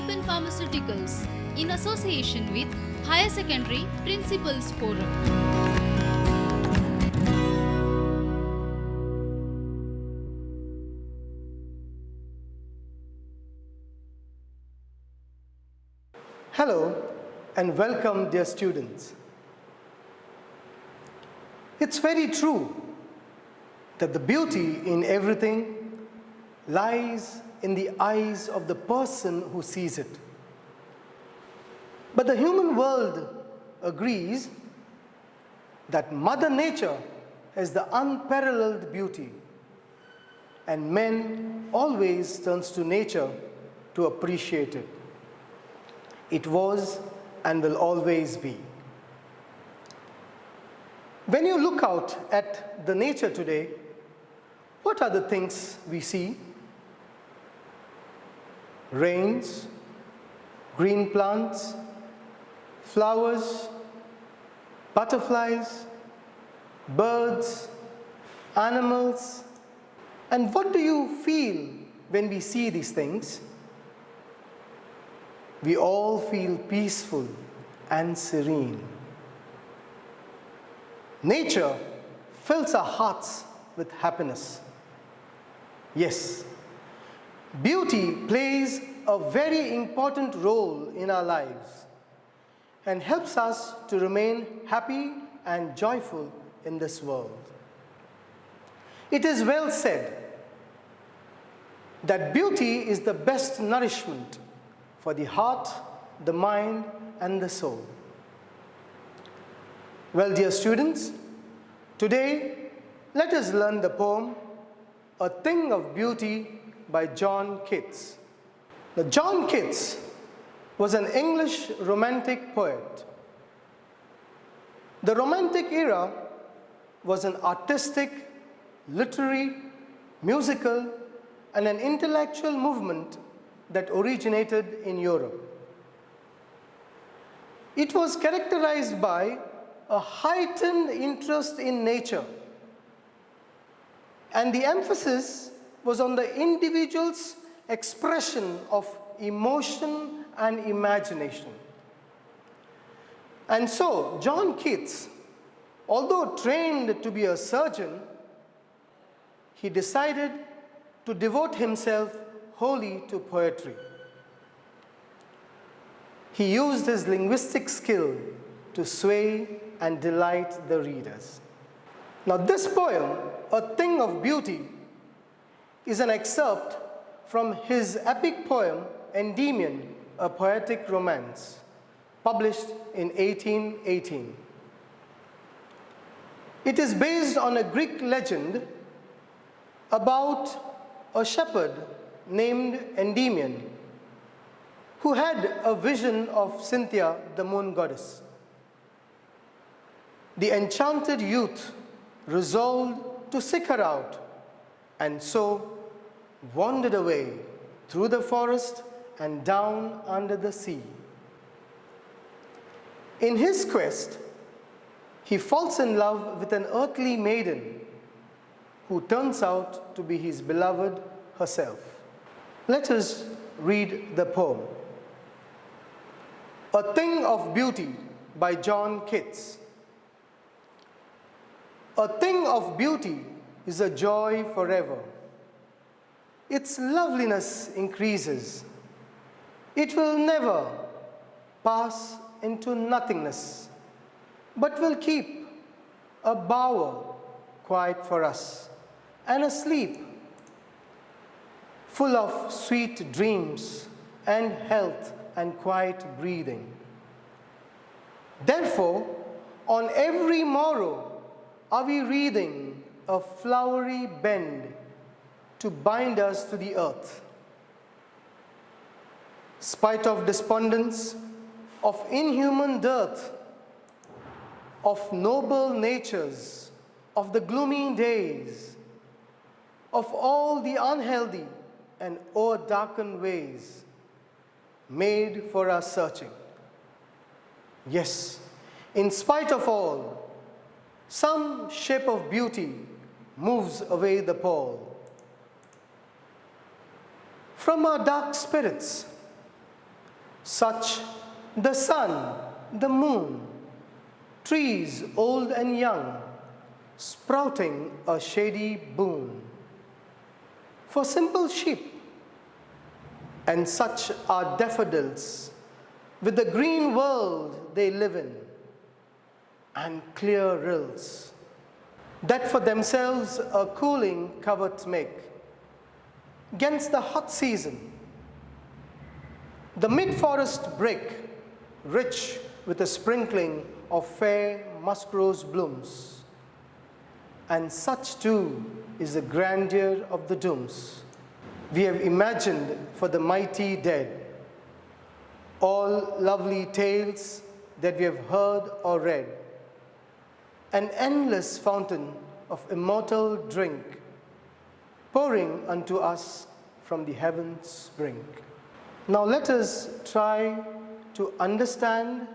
Health and Pharmaceuticals in association with Higher Secondary Principals Forum. Hello and welcome, dear students. It's very true that the beauty in everything lies in the eyes of the person who sees it. But the human world agrees that Mother Nature has the unparalleled beauty, and man always turns to nature to appreciate it. It was and will always be. When you look out at the nature today, what are the things we see? Rains, green plants, flowers, butterflies, birds, animals. And what do you feel when we see these things? We all feel peaceful and serene. Nature fills our hearts with happiness. Yes, beauty plays a very important role in our lives and helps us to remain happy and joyful in this world. It is well said that beauty is the best nourishment for the heart, the mind, and the soul. Well, dear students, today let us learn the poem A Thing of Beauty by John Keats. Now, John Keats was an English romantic poet. The Romantic era was an artistic, literary, musical, and an intellectual movement that originated in Europe. It was characterized by a heightened interest in nature, and the emphasis was on the individual's expression of emotion and imagination. And so, John Keats, although trained to be a surgeon, he decided to devote himself wholly to poetry. He used his linguistic skill to sway and delight the readers. Now, this poem, A Thing of Beauty, is an excerpt from his epic poem, Endymion, a Poetic Romance, published in 1818. It is based on a Greek legend about a shepherd named Endymion, who had a vision of Cynthia, the moon goddess. The enchanted youth resolved to seek her out, and so wandered away through the forest and down under the sea. In his quest, he falls in love with an earthly maiden who turns out to be his beloved herself. Let us read the poem. A Thing of Beauty by John Keats. A thing of beauty is a joy forever. Its loveliness increases. It will never pass into nothingness, but will keep a bower quiet for us, and a sleep full of sweet dreams and health and quiet breathing. Therefore, on every morrow are we wreathing a flowery bend to bind us to the earth. Spite of despondence, of inhuman dearth, of noble natures, of the gloomy days, of all the unhealthy and o'er-darkened ways made for our searching. Yes, in spite of all, some shape of beauty moves away the pall. From our dark spirits, Such the sun, the moon, trees old and young, sprouting a shady boon. For simple sheep, and such are daffodils, with the green world they live in, and clear rills, that for themselves a cooling covert make, 'gainst the hot season. The mid-forest brake, rich with a sprinkling of fair musk-rose blooms, and such too is the grandeur of the dooms we have imagined for the mighty dead, all lovely tales that we have heard or read, an endless fountain of immortal drink, pouring unto us from the heavens' brink. Now let us try to understand,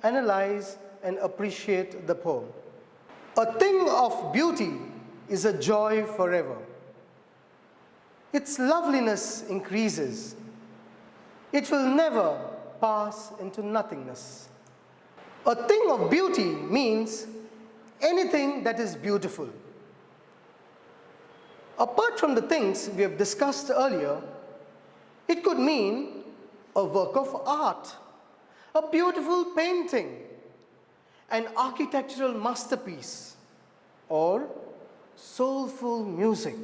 analyze, and appreciate the poem. A thing of beauty is a joy forever. Its loveliness increases. It will never pass into nothingness. A thing of beauty means anything that is beautiful. Apart from the things we have discussed earlier, it could mean a work of art, a beautiful painting, an architectural masterpiece, or soulful music.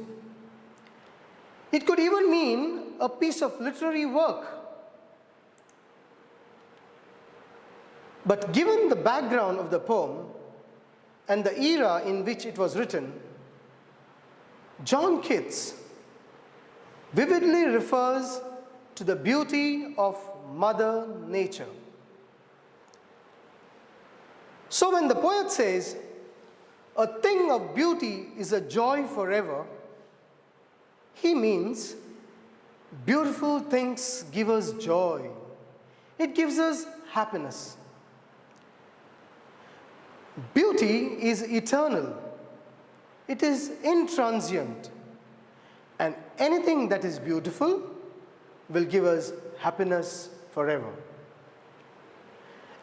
It could even mean a piece of literary work. But given the background of the poem and the era in which it was written, John Keats vividly refers to the beauty of Mother Nature. So when the poet says, "A thing of beauty is a joy forever," he means beautiful things give us joy. It gives us happiness. Beauty is eternal. It is intransient. And anything that is beautiful will give us happiness forever.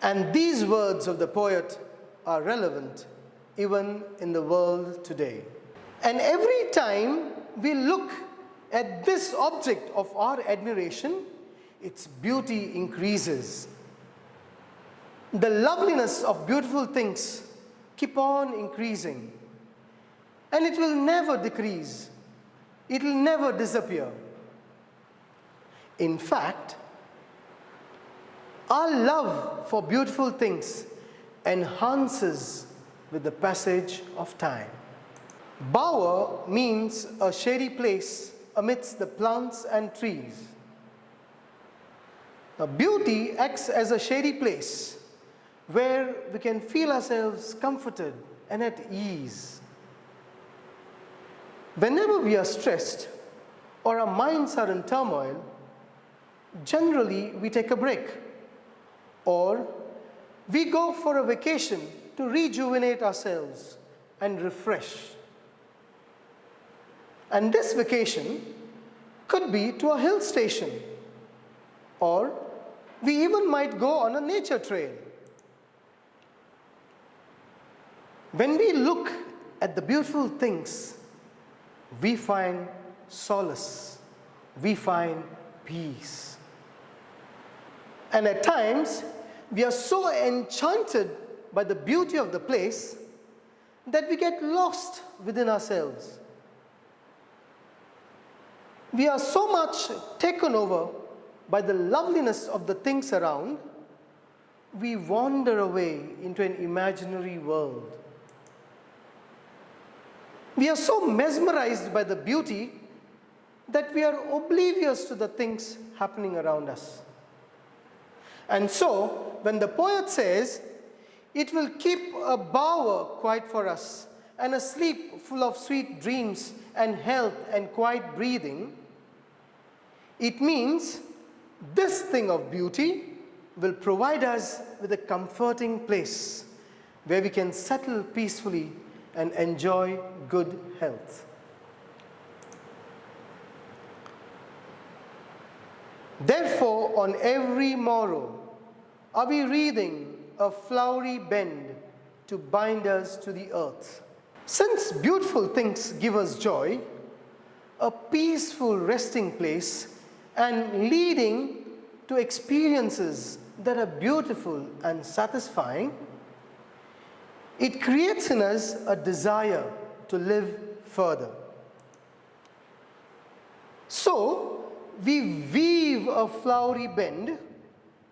And these words of the poet are relevant even in the world today. And every time we look at this object of our admiration, its beauty increases. The loveliness of beautiful things keep on increasing, and it will never decrease. It will never disappear. In fact, our love for beautiful things enhances with the passage of time. Bower means a shady place amidst the plants and trees. Now, beauty acts as a shady place where we can feel ourselves comforted and at ease. Whenever we are stressed or our minds are in turmoil, generally we take a break, or we go for a vacation to rejuvenate ourselves and refresh. And this vacation could be to a hill station, or we even might go on a nature trail. When we look at the beautiful things, we find solace, we find peace. And at times, we are so enchanted by the beauty of the place that we get lost within ourselves. We are so much taken over by the loveliness of the things around, we wander away into an imaginary world. We are so mesmerized by the beauty that we are oblivious to the things happening around us. And so, when the poet says, "It will keep a bower quiet for us, and a sleep full of sweet dreams and health and quiet breathing," it means this thing of beauty will provide us with a comforting place where we can settle peacefully and enjoy good health. Therefore, on every morrow are we wreathing a flowery bend to bind us to the earth. Since beautiful things give us joy, a peaceful resting place, and leading to experiences that are beautiful and satisfying, it creates in us a desire to live further. So, we weave a flowery bend,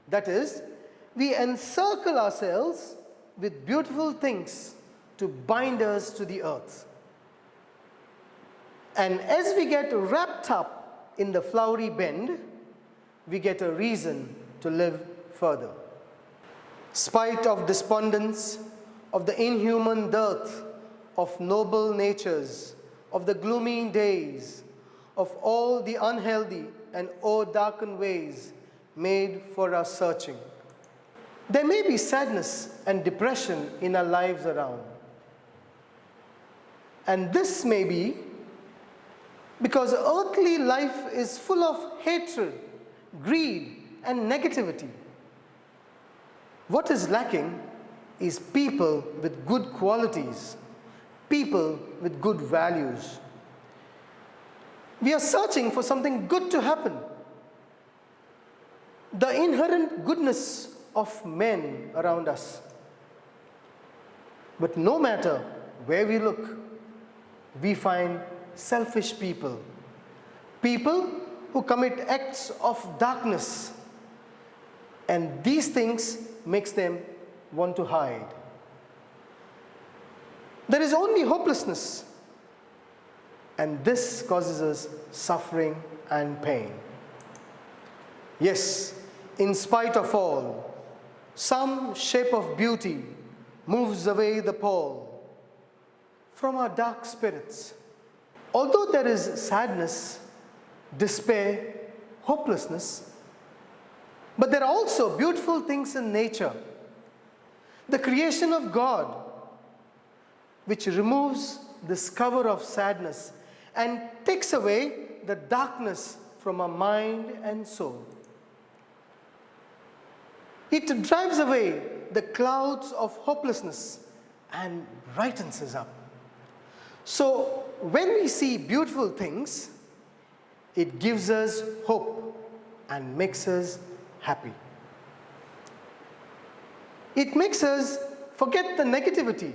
that is, we encircle ourselves with beautiful things to bind us to the earth. And as we get wrapped up in the flowery bend, we get a reason to live further. Spite of despondence, of the inhuman dearth of noble natures, of the gloomy days, of all the unhealthy and o'er-darkened ways made for our searching. There may be sadness and depression in our lives around. And this may be because earthly life is full of hatred, greed, and negativity. What is lacking is people with good qualities, people with good values. We are searching for something good to happen. The inherent goodness of men around us. But no matter where we look, we find selfish people, people who commit acts of darkness, and these things makes them want to hide. There is only hopelessness, and this causes us suffering and pain. Yes, in spite of all, some shape of beauty moves away the pall from our dark spirits. Although there is sadness, despair, hopelessness, but there are also beautiful things in nature. The creation of God, which removes this cover of sadness and takes away the darkness from our mind and soul. It drives away the clouds of hopelessness and brightens us up. So when we see beautiful things, it gives us hope and makes us happy. It makes us forget the negativity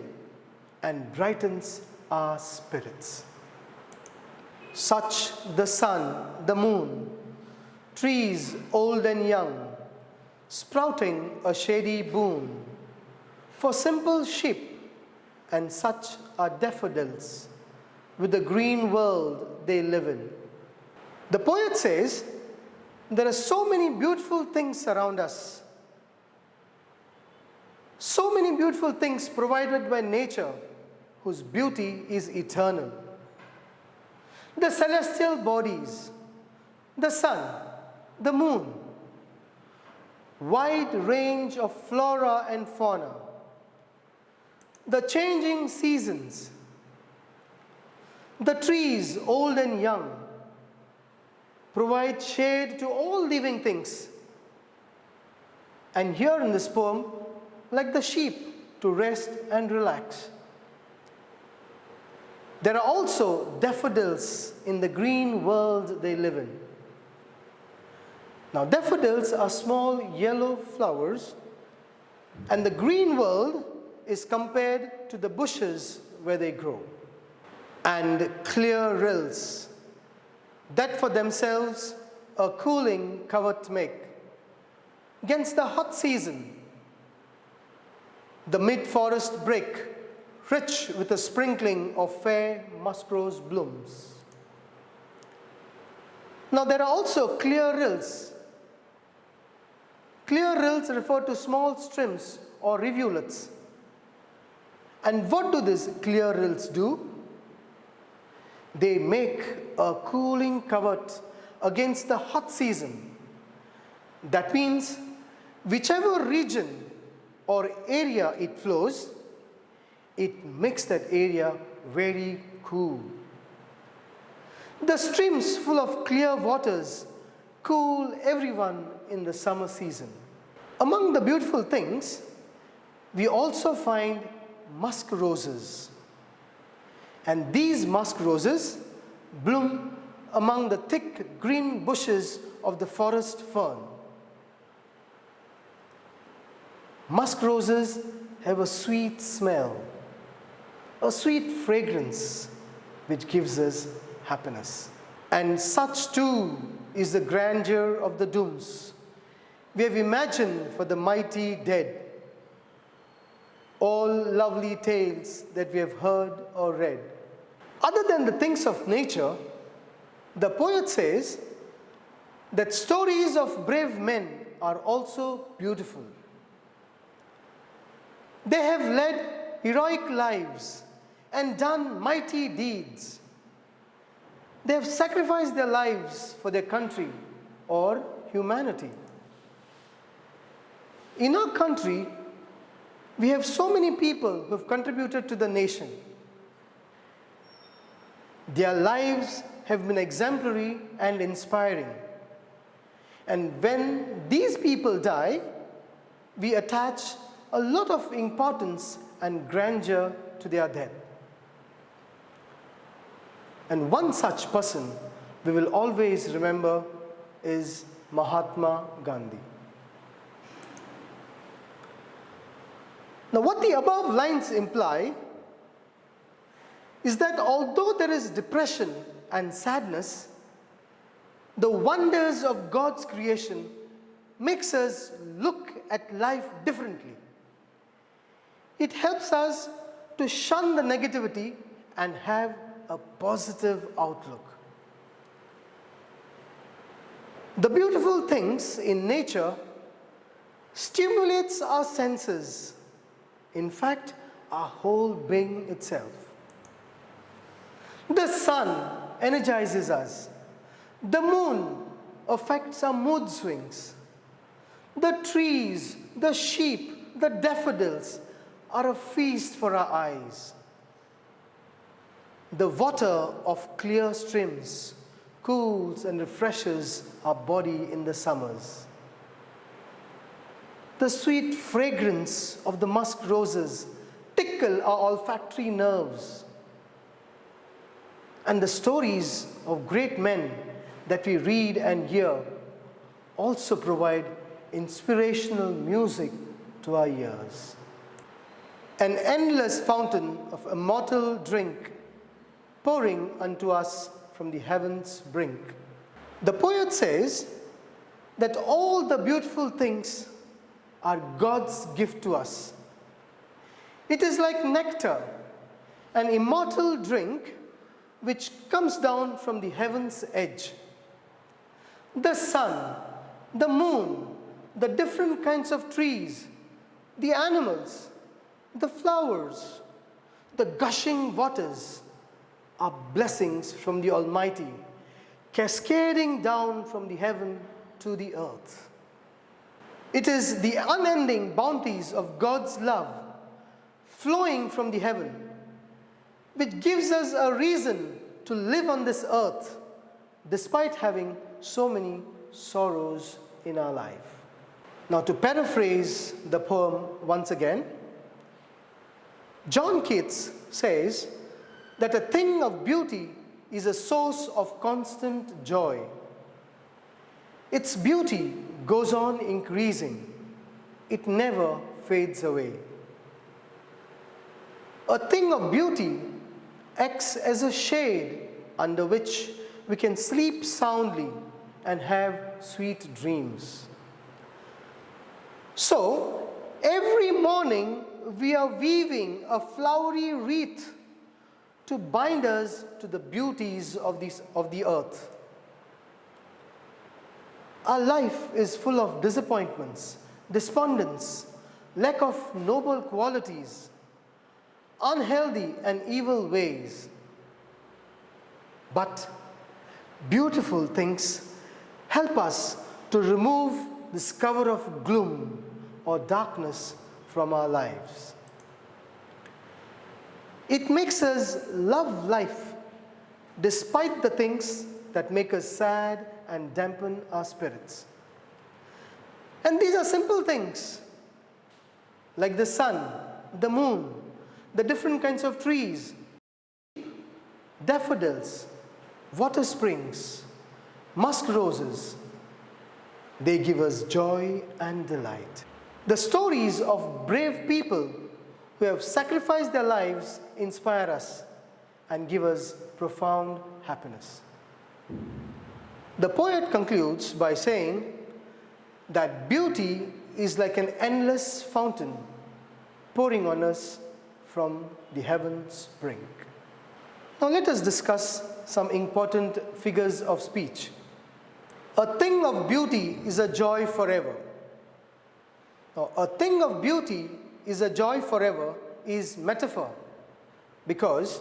and brightens our spirits. Such the sun, the moon, trees old and young, sprouting a shady boon, for simple sheep, and such are daffodils, with the green world they live in. The poet says, there are so many beautiful things around us, so many beautiful things provided by nature, whose beauty is eternal. The celestial bodies, the sun, the moon, wide range of flora and fauna, the changing seasons, the trees old and young, provide shade to all living things. And here in this poem, like the sheep, to rest and relax. There are also daffodils in the green world they live in. Now, daffodils are small yellow flowers, and the green world is compared to the bushes where they grow. And clear rills, that for themselves a cooling covert make. Against the hot season, the mid-forest break, rich with a sprinkling of fair musk-rose blooms. Now there are also clear rills. Clear rills refer to small streams or rivulets. And what do these clear rills do? They make a cooling covert against the hot season. That means whichever region or area it flows, it makes that area very cool. The streams full of clear waters cool everyone in the summer season. Among the beautiful things, we also find musk roses. And these musk roses bloom among the thick green bushes of the forest fern. Musk roses have a sweet smell, a sweet fragrance which gives us happiness. And such too is the grandeur of the dooms we have imagined for the mighty dead. All lovely tales that we have heard or read. Other than the things of nature, the poet says that stories of brave men are also beautiful. They have led heroic lives and done mighty deeds. They have sacrificed their lives for their country or humanity. In our country, we have so many people who have contributed to the nation. Their lives have been exemplary and inspiring. And when these people die, we attach a lot of importance and grandeur to their death. And one such person we will always remember is Mahatma Gandhi. Now, what the above lines imply is that although there is depression and sadness, the wonders of God's creation makes us look at life differently. It helps us to shun the negativity and have a positive outlook. The beautiful things in nature stimulates our senses, in fact, our whole being itself. The sun energizes us. The moon affects our mood swings. The trees, the sheep, the daffodils are a feast for our eyes. The water of clear streams cools and refreshes our body in the summers. The sweet fragrance of the musk roses tickle our olfactory nerves. And the stories of great men that we read and hear also provide inspirational music to our ears. An endless fountain of immortal drink pouring unto us from the heavens' brink. The poet says that all the beautiful things are God's gift to us. It is like nectar, an immortal drink which comes down from the heaven's edge. The sun, the moon, the different kinds of trees, the animals, the flowers, the gushing waters are blessings from the Almighty, cascading down from the heaven to the earth. It is the unending bounties of God's love flowing from the heaven, which gives us a reason to live on this earth despite having so many sorrows in our life. Now, to paraphrase the poem once again, John Keats says that a thing of beauty is a source of constant joy. Its beauty goes on increasing. It never fades away. A thing of beauty acts as a shade under which we can sleep soundly and have sweet dreams. So, every morning we are weaving a flowery wreath to bind us to the beauties of the earth. Our life is full of disappointments, despondence, lack of noble qualities, unhealthy and evil ways. But beautiful things help us to remove this cover of gloom or darkness from our lives. It makes us love life despite the things that make us sad and dampen our spirits. And these are simple things like the sun, the moon, the different kinds of trees, daffodils, water springs, musk roses. They give us joy and delight. The stories of brave people who have sacrificed their lives inspire us and give us profound happiness. The poet concludes by saying that beauty is like an endless fountain pouring on us from the heavens' brink. Now let us discuss some important figures of speech. A thing of beauty is a joy forever. Now, a thing of beauty is a joy forever is metaphor, because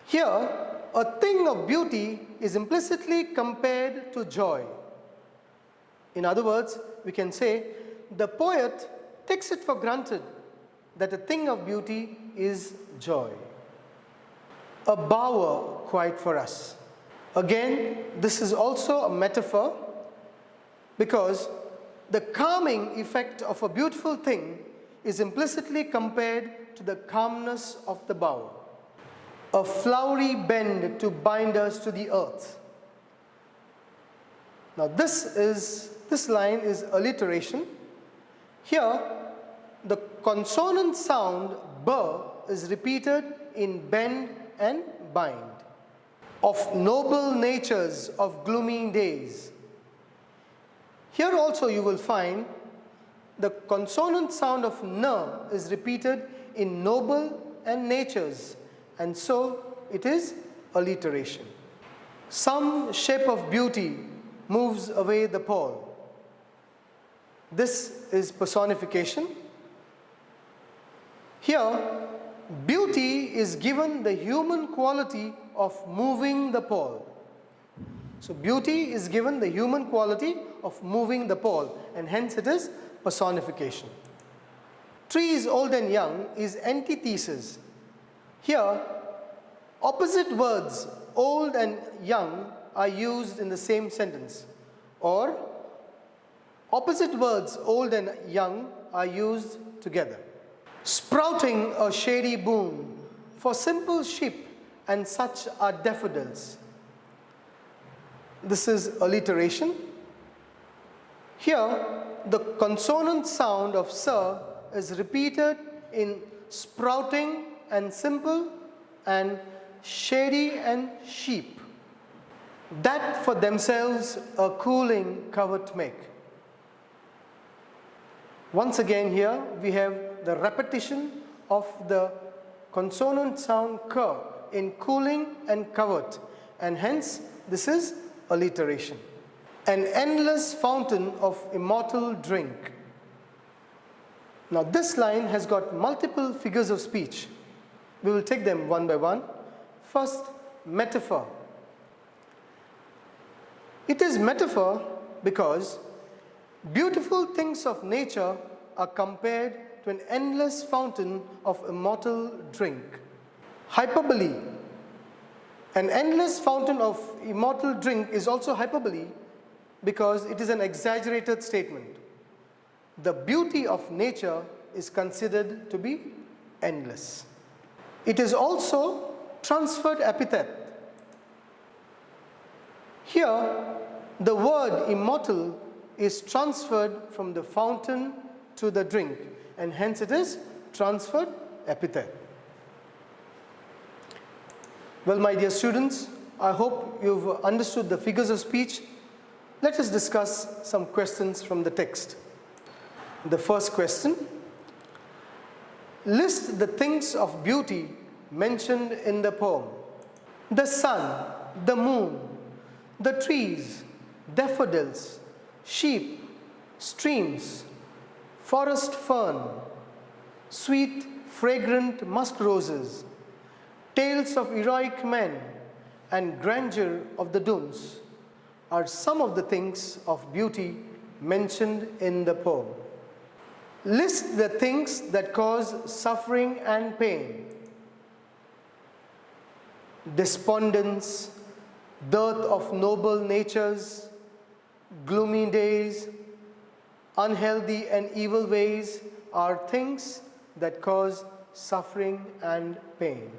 here a thing of beauty is implicitly compared to joy. In other words, we can say the poet takes it for granted that a thing of beauty is joy. A bower quite for us. Again, this is also a metaphor, because the calming effect of a beautiful thing is implicitly compared to the calmness of the bower. A flowery bend to bind us to the earth. Now this line is alliteration. Here, the consonant sound b is repeated in bend and bind. Of noble natures of gloomy days. Here also you will find the consonant sound of n is repeated in noble and natures, and so it is alliteration. Some shape of beauty moves away the pall. This is personification. Here, beauty is given the human quality of moving the pole. So beauty is given the human quality of moving the pole, and hence it is personification. Trees old and young is antithesis. Here, opposite words old and young are used in the same sentence, or opposite words old and young are used together. Sprouting a shady boon for simple sheep, and such are daffodils. This is alliteration. Here, the consonant sound of sir is repeated in sprouting and simple, and shady and sheep, that for themselves a cooling covert make. Once again here we have the repetition of the consonant sound k in cooling and covert, and hence this is alliteration. An endless fountain of immortal drink. Now this line has got multiple figures of speech. We will take them one by one. First, metaphor. It is metaphor because beautiful things of nature are compared to an endless fountain of immortal drink. Hyperbole. An endless fountain of immortal drink is also hyperbole because it is an exaggerated statement. The beauty of nature is considered to be endless. It is also transferred epithet. Here, the word immortal is transferred from the fountain to the drink, and hence it is transferred epithet. Well, my dear students, I hope you've understood the figures of speech. Let us discuss some questions from the text. The first question: list the things of beauty mentioned in the poem. The sun, the moon, the trees, daffodils, sheep, streams, forest fern, sweet fragrant musk roses, tales of heroic men, and grandeur of the dunes are some of the things of beauty mentioned in the poem. List the things that cause suffering and pain: despondence, dearth of noble natures, gloomy days, unhealthy and evil ways are things that cause suffering and pain.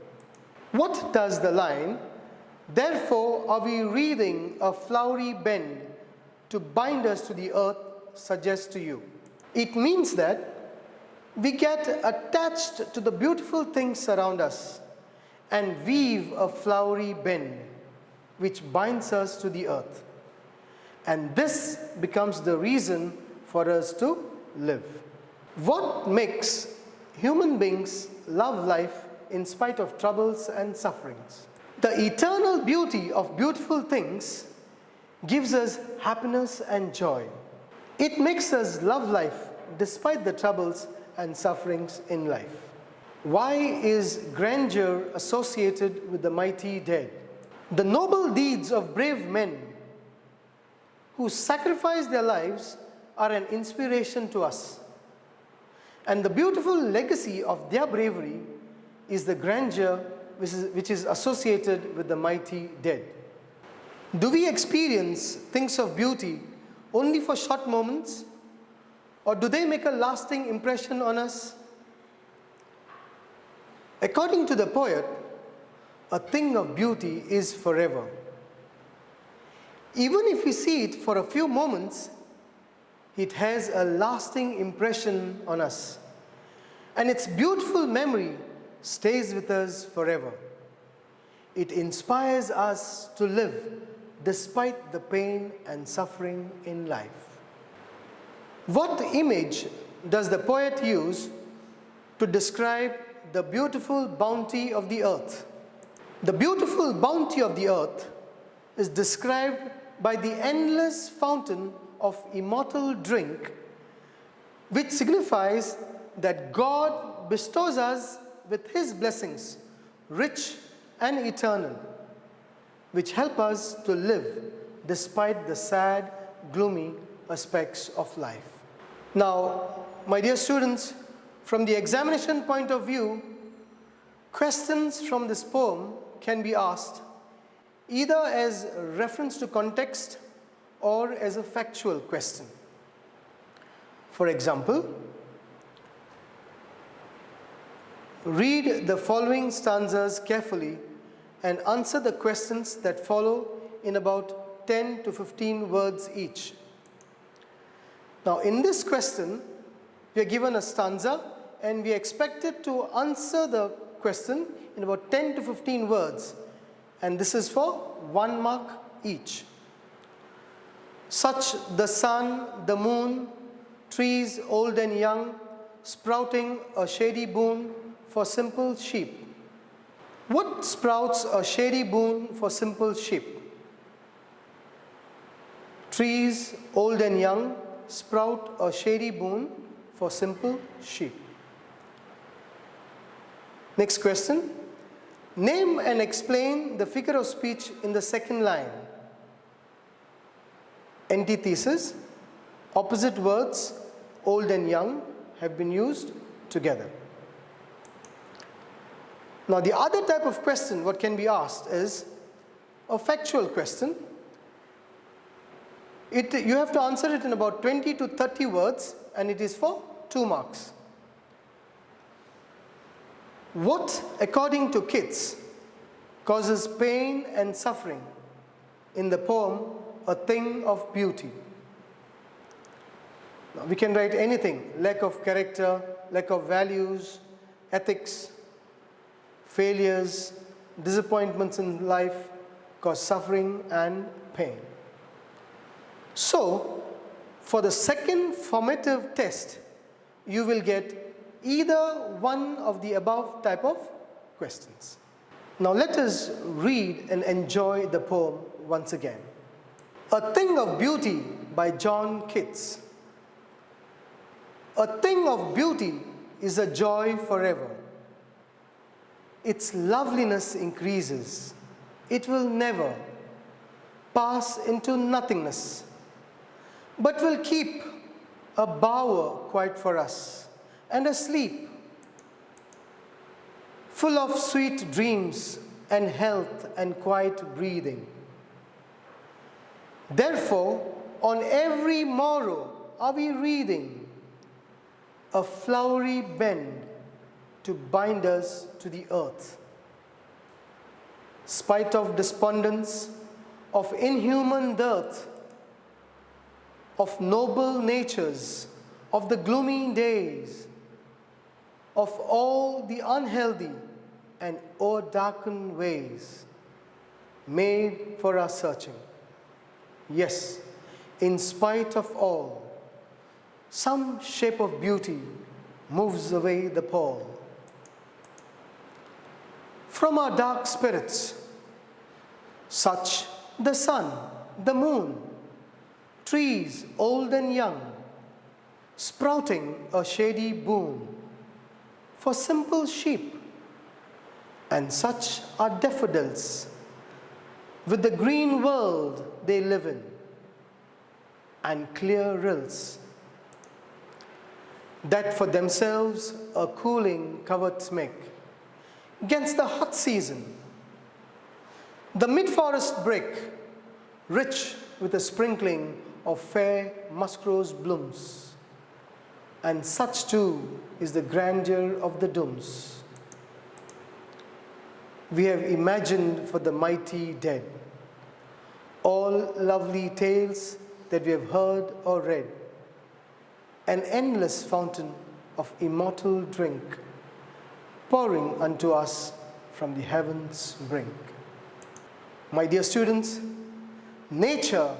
What does the line, "Therefore are we wreathing a flowery bend to bind us to the earth," suggest to you? It means that we get attached to the beautiful things around us and weave a flowery bend which binds us to the earth. And this becomes the reason for us to live. What makes human beings love life in spite of troubles and sufferings? The eternal beauty of beautiful things gives us happiness and joy. It makes us love life despite the troubles and sufferings in life. Why is grandeur associated with the mighty dead? The noble deeds of brave men who sacrifice their lives are an inspiration to us. And the beautiful legacy of their bravery is the grandeur which is associated with the mighty dead. Do we experience things of beauty only for short moments, or do they make a lasting impression on us? According to the poet, a thing of beauty is forever. Even if we see it for a few moments, it has a lasting impression on us, and its beautiful memory stays with us forever. It inspires us to live despite the pain and suffering in life. What image does the poet use to describe the beautiful bounty of the earth? The beautiful bounty of the earth is described by the endless fountain of immortal drink, which signifies that God bestows us with His blessings, rich and eternal, which help us to live despite the sad, gloomy aspects of life. Now, my dear students, from the examination point of view, questions from this poem can be asked either as a reference to context or as a factual question. For example, read the following stanzas carefully and answer the questions that follow in about 10 to 15 words each. Now, in this question, we are given a stanza and we are expected to answer the question in about 10 to 15 words, and this is for 1 mark each. Such the sun, the moon, trees old and young, sprouting a shady boon for simple sheep. What sprouts a shady boon for simple sheep? Trees old and young sprout a shady boon for simple sheep. Next question. Name and explain the figure of speech in the second line. Antithesis, opposite words, old and young, have been used together. Now, the other type of question what can be asked is a factual question. You have to answer it in about 20 to 30 words, and it is for 2 marks. What, according to Keats, causes pain and suffering in the poem A Thing of Beauty? Now, we can write anything: lack of character, lack of values, ethics, failures, disappointments in life cause suffering and pain. So, for the second formative test, you will get either one of the above type of questions. Now let us read and enjoy the poem once again. A Thing of Beauty by John Keats. A thing of beauty is a joy forever. Its loveliness increases. It will never pass into nothingness, but will keep a bower quite for us, and a sleep full of sweet dreams and health and quiet breathing. Therefore, on every morrow are we reading a flowery bend to bind us to the earth. Spite of despondence, of inhuman dearth, of noble natures, of the gloomy days, of all the unhealthy and o'erdarkened ways made for our searching. Yes, in spite of all, some shape of beauty moves away the pall. From our dark spirits, such the sun, the moon, trees old and young, sprouting a shady boon for simple sheep, and such are daffodils, with the green world they live in, and clear rills, that for themselves a cooling covert make, 'gainst the hot season. The mid-forest brake, rich with a sprinkling of fair musk-rose blooms, and such too is the grandeur of the dooms we have imagined for the mighty dead, all lovely tales that we have heard or read, an endless fountain of immortal drink pouring unto us from the heavens' brink. My dear students, nature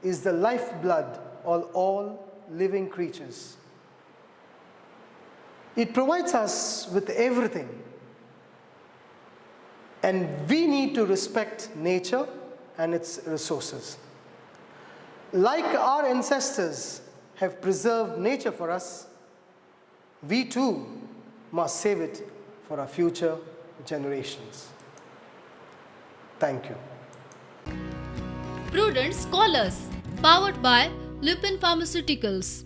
is the lifeblood of all living creatures. It provides us with everything, and we need to respect nature and its resources. Like our ancestors have preserved nature for us, we too must save it for our future generations. Thank you. Prudent Scholars, powered by Lupin Pharmaceuticals.